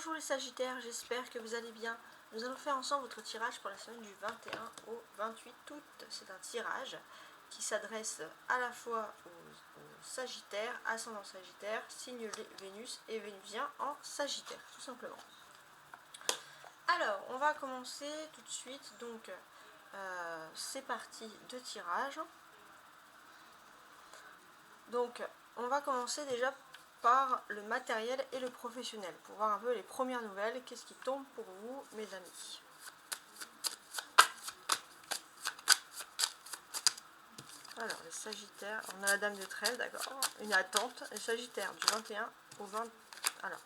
Bonjour les Sagittaires, j'espère que vous allez bien. Nous allons faire ensemble votre tirage pour la semaine du 21 au 28 août. C'est un tirage qui s'adresse à la fois aux Sagittaires, ascendant Sagittaire, signe Vénus et Vénusien en Sagittaire, tout simplement. Alors, on va commencer tout de suite. Donc, c'est parti de tirage. Donc, on va commencer déjà par le matériel et le professionnel pour voir un peu les premières nouvelles, qu'est-ce qui tombe pour vous mes amis. Alors les Sagittaires, on a la Dame de Trèfle, d'accord, une attente, les Sagittaires du 21 au 20, alors,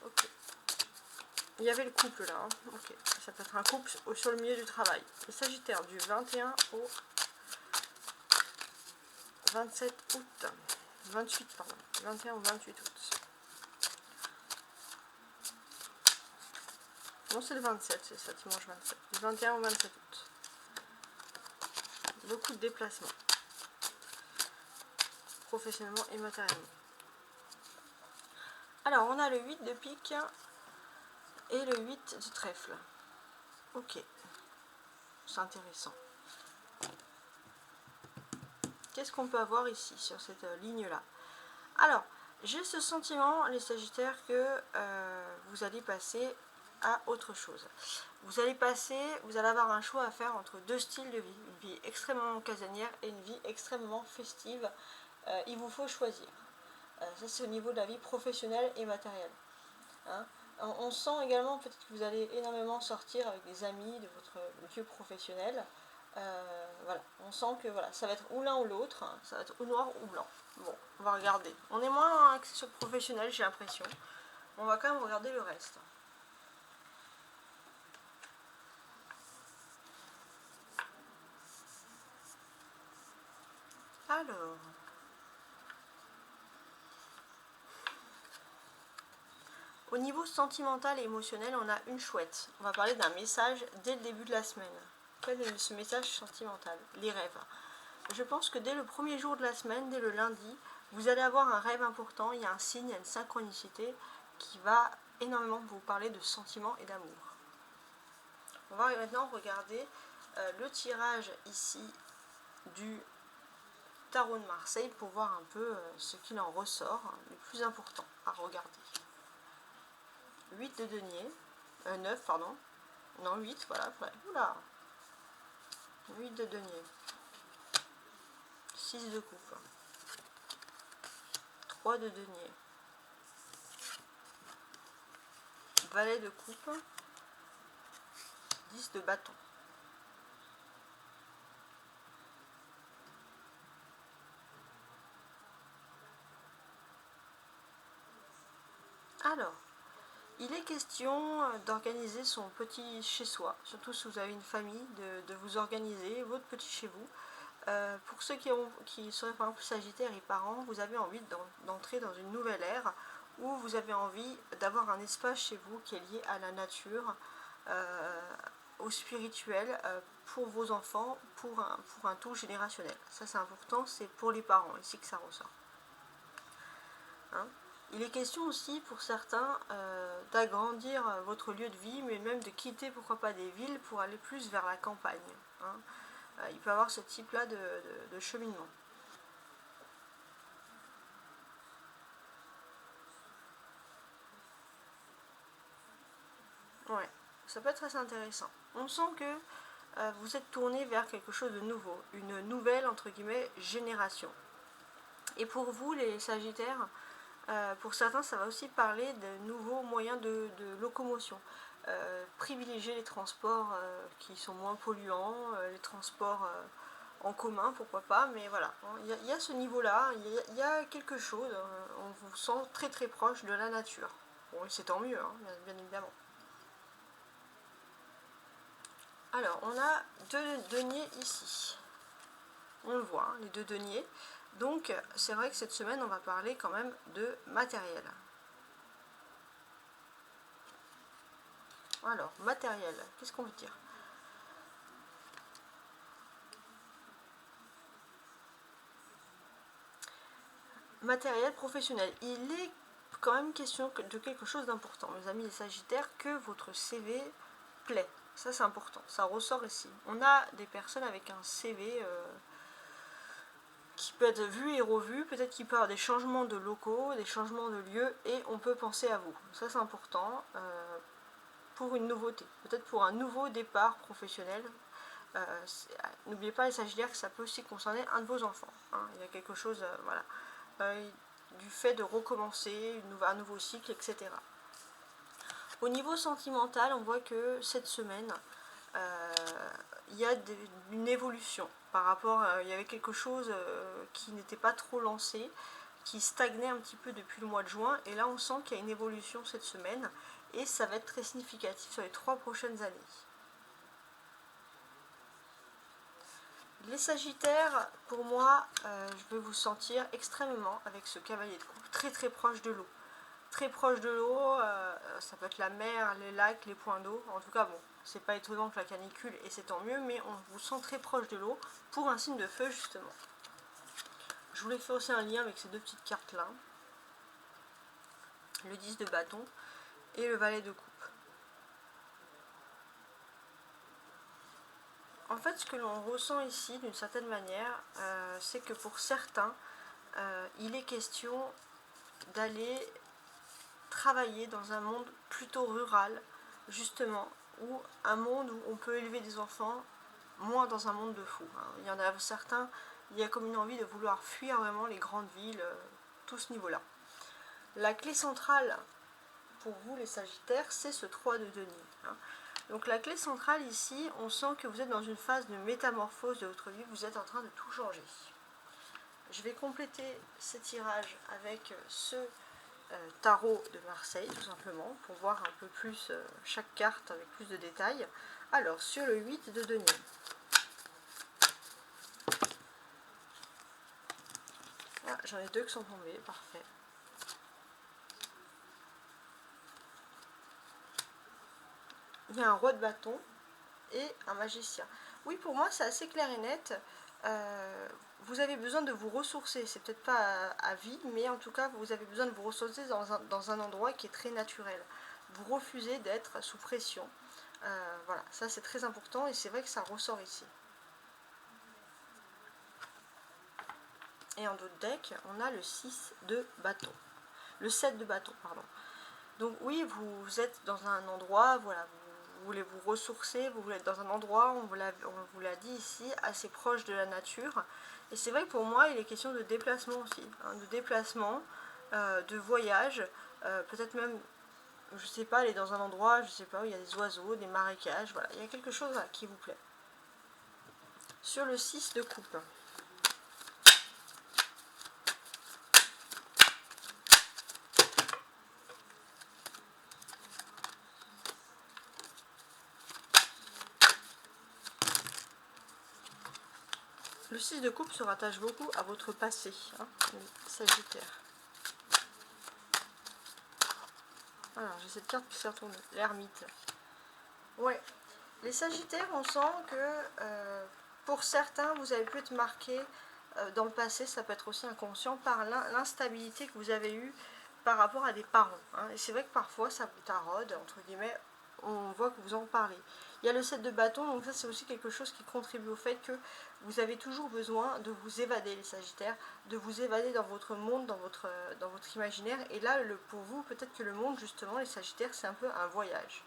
ok, il y avait le couple là, hein. Ok, ça peut être un couple sur le milieu du travail, les Sagittaires du 21 au 27 août, 28 pardon, 21 au 28 août. Non, c'est le 27, c'est ça, dimanche 27. Du 21 au 27 août. Beaucoup de déplacements. Professionnellement et matériellement. Alors, on a le 8 de pique et le 8 de trèfle. Ok. C'est intéressant. Qu'est-ce qu'on peut avoir ici, sur cette ligne-là? Alors, j'ai ce sentiment, les Sagittaires, que vous allez passer à autre chose. Vous allez avoir un choix à faire entre deux styles de vie, une vie extrêmement casanière et une vie extrêmement festive. Il vous faut choisir. Ça, c'est au niveau de la vie professionnelle et matérielle. Hein. On sent également peut-être que vous allez énormément sortir avec des amis de votre milieu professionnel. Voilà, on sent que voilà, ça va être ou l'un ou l'autre, hein, ça va être ou noir ou blanc. Bon, on va regarder. On est moins axé sur le professionnel, j'ai l'impression. On va quand même regarder le reste. Alors, au niveau sentimental et émotionnel, on a une chouette. On va parler d'un message dès le début de la semaine. Quel est ce message sentimental? Les rêves. Je pense que dès le premier jour de la semaine, dès le lundi, vous allez avoir un rêve important. Il y a un signe, il y a une synchronicité qui va énormément vous parler de sentiments et d'amour. On va maintenant regarder le tirage ici du tarot de Marseille pour voir un peu ce qu'il en ressort, le plus important à regarder. 8 de denier, 9 pardon, non 8, voilà, oula, 8 de denier, 6 de coupe, 3 de denier, valet de coupe, 10 de bâton. Alors, il est question d'organiser son petit chez-soi, surtout si vous avez une famille, de vous organiser votre petit chez vous. Pour ceux qui seraient par exemple Sagittaires et parents, vous avez envie d'entrer dans une nouvelle ère où vous avez envie d'avoir un espace chez vous qui est lié à la nature, au spirituel, pour vos enfants, pour un tout générationnel. Ça c'est important, c'est pour les parents ici que ça ressort. Hein? Il est question aussi pour certains d'agrandir votre lieu de vie, mais même de quitter pourquoi pas des villes pour aller plus vers la campagne. Hein? Il peut y avoir ce type-là de cheminement. Ouais, ça peut être très intéressant. On sent que vous êtes tourné vers quelque chose de nouveau, une nouvelle, entre guillemets, génération. Et pour vous, les Sagittaires, pour certains, ça va aussi parler de nouveaux moyens de locomotion. Privilégier les transports qui sont moins polluants, les transports en commun, pourquoi pas, mais voilà, il y a ce niveau-là, il y a quelque chose, on vous sent très très proche de la nature. Bon, c'est tant mieux, hein, bien évidemment. Alors, on a deux deniers ici. On le voit, hein, les deux deniers. Donc, c'est vrai que cette semaine, on va parler quand même de matériel. Alors, matériel, qu'est-ce qu'on veut dire? Matériel professionnel. Il est quand même question de quelque chose d'important, mes amis les Sagittaires, que votre CV plaît. Ça c'est important, ça ressort ici. On a des personnes avec un CV qui peut être vu et revu, peut-être qu'il peut y avoir des changements de locaux, des changements de lieux, et on peut penser à vous. Ça c'est important pour une nouveauté, peut-être pour un nouveau départ professionnel. N'oubliez pas les Sagittaires que ça peut aussi concerner un de vos enfants. Hein. Il y a quelque chose, voilà, du fait de recommencer un nouveau cycle, etc. Au niveau sentimental, on voit que cette semaine, il y a une évolution par rapport, il y avait quelque chose qui n'était pas trop lancé, qui stagnait un petit peu depuis le mois de juin, et là on sent qu'il y a une évolution cette semaine, et ça va être très significatif sur les 3 prochaines années. Les Sagittaires, pour moi, je vais vous sentir extrêmement avec ce cavalier de coupe, très très proche de l'eau. Très proche de l'eau, ça peut être la mer, les lacs, les points d'eau. En tout cas, bon, c'est pas étonnant que la canicule, et c'est tant mieux, mais on vous sent très proche de l'eau pour un signe de feu, justement. Je voulais faire aussi un lien avec ces deux petites cartes-là. Le 10 de bâton et le valet de coupe. En fait, ce que l'on ressent ici, d'une certaine manière, c'est que pour certains, il est question d'aller travailler dans un monde plutôt rural, justement, ou un monde où on peut élever des enfants, moins dans un monde de fous. Hein. Il y en a certains, il y a comme une envie de vouloir fuir vraiment les grandes villes, tout ce niveau-là. La clé centrale pour vous les Sagittaires, c'est ce 3 de denier. Hein. Donc la clé centrale ici, on sent que vous êtes dans une phase de métamorphose de votre vie, vous êtes en train de tout changer. Je vais compléter ce tirage avec ce tarot de Marseille, tout simplement, pour voir un peu plus chaque carte avec plus de détails. Alors, sur le 8 de denier. Ah, j'en ai 2 qui sont tombés, parfait. Il y a un roi de bâton et un magicien. Oui, pour moi, c'est assez clair et net. Vous avez besoin de vous ressourcer, c'est peut-être pas à vie, mais en tout cas, vous avez besoin de vous ressourcer dans un endroit qui est très naturel. Vous refusez d'être sous pression. Voilà, ça c'est très important et c'est vrai que ça ressort ici. Et en d'autres decks, on a le 6 de bâton. Le 7 de bâton, pardon. Donc oui, vous êtes dans un endroit, voilà, vous voulez vous ressourcer, vous voulez être dans un endroit, on vous l'a dit ici, assez proche de la nature. Et c'est vrai que pour moi, il est question de déplacement aussi, hein, de déplacement, de voyage, peut-être même, je sais pas, aller dans un endroit, je sais pas, où il y a des oiseaux, des marécages, voilà, il y a quelque chose là, qui vous plaît. Sur le 6 de coupe. Le 6 de coupe se rattache beaucoup à votre passé, hein, Sagittaire. Alors, j'ai cette carte qui s'est retournée, l'ermite. Ouais, les Sagittaires, on sent que pour certains, vous avez pu être marqué dans le passé, ça peut être aussi inconscient, par l'instabilité que vous avez eue par rapport à des parents. Hein. Et c'est vrai que parfois, ça vous taraude, entre guillemets, on voit que vous en parlez. Il y a le 7 de bâton, donc ça c'est aussi quelque chose qui contribue au fait que vous avez toujours besoin de vous évader, les Sagittaires, de vous évader dans votre monde, dans votre imaginaire. Et là, pour vous, peut-être que le monde, justement, les Sagittaires, c'est un peu un voyage.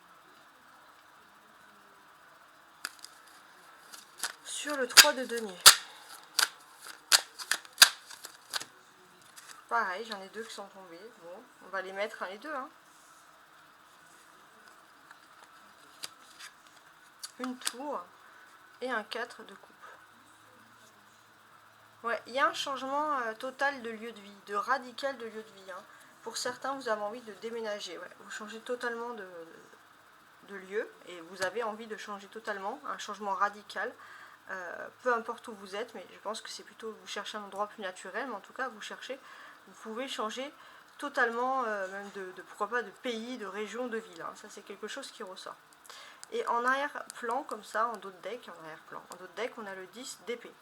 Sur le 3 de denier. Pareil, j'en ai 2 qui sont tombés. Bon, on va les mettre les deux. Hein. Une tour et un 4 de coupe. Ouais, il y a un changement total de lieu de vie, de radical de lieu de vie. Hein. Pour certains, vous avez envie de déménager. Ouais. Vous changez totalement de lieu et vous avez envie de changer totalement, un changement radical. Peu importe où vous êtes, mais je pense que c'est plutôt vous cherchez un endroit plus naturel, mais en tout cas, vous pouvez changer totalement, même pourquoi pas de pays, de région, de ville. Hein. Ça, c'est quelque chose qui ressort. Et en arrière-plan, comme ça, en d'autres decks, on a le 10 d'épée.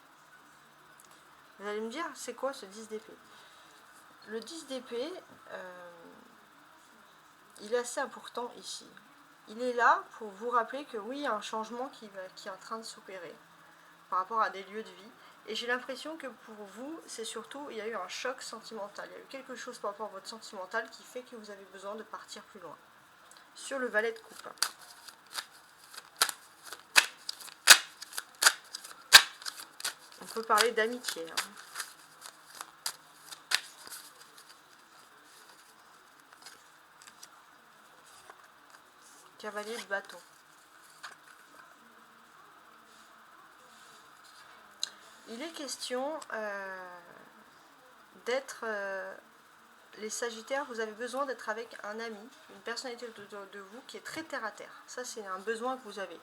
Vous allez me dire, c'est quoi ce 10 d'épée? Le 10 d'épée, il est assez important ici. Il est là pour vous rappeler que oui, il y a un changement qui est en train de s'opérer par rapport à des lieux de vie. Et j'ai l'impression que pour vous, c'est surtout, il y a eu un choc sentimental. Il y a eu quelque chose par rapport à votre sentimental qui fait que vous avez besoin de partir plus loin. Sur le valet de coupe. On peut parler d'amitié. Cavalier de bâton. Il est question d'être... les Sagittaires, vous avez besoin d'être avec un ami, une personnalité de vous qui est très terre à terre. Ça, c'est un besoin que vous avez.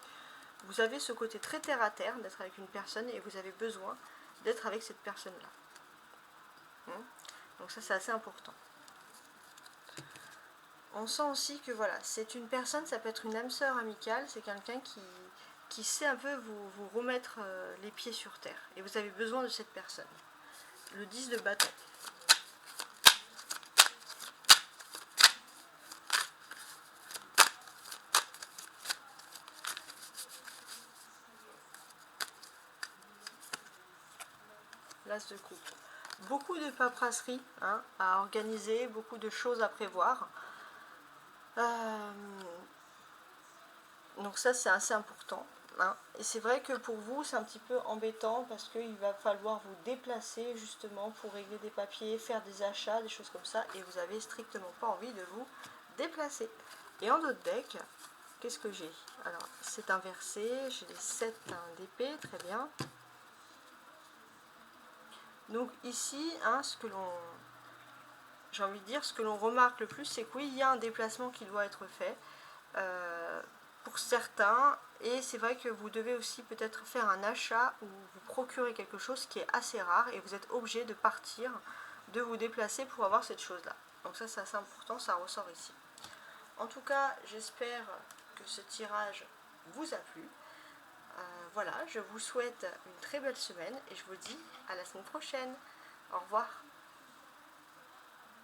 Vous avez ce côté très terre à terre d'être avec une personne et vous avez besoin d'être avec cette personne-là. Donc ça, c'est assez important. On sent aussi que voilà, c'est une personne, ça peut être une âme sœur amicale, c'est quelqu'un qui sait un peu vous remettre les pieds sur terre. Et vous avez besoin de cette personne. Le 10 de bâton. L'as de coupe. Beaucoup de paperasserie à organiser, beaucoup de choses à prévoir. Donc ça, c'est assez important. Et c'est vrai que pour vous, c'est un petit peu embêtant parce qu'il va falloir vous déplacer justement pour régler des papiers, faire des achats, des choses comme ça. Et vous n'avez strictement pas envie de vous déplacer. Et en d'autres deck, qu'est-ce que j'ai? Alors, c'est inversé. J'ai les 7 d'épée, très bien. Donc ici, ce que l'on... J'ai envie de dire, ce que l'on remarque le plus, c'est que oui, il y a un déplacement qui doit être fait. Pour certains, et c'est vrai que vous devez aussi peut-être faire un achat ou vous procurer quelque chose qui est assez rare et vous êtes obligé de partir, de vous déplacer pour avoir cette chose-là. Donc ça, c'est assez important, ça ressort ici. En tout cas, j'espère que ce tirage vous a plu. Voilà, je vous souhaite une très belle semaine et je vous dis à la semaine prochaine. Au revoir.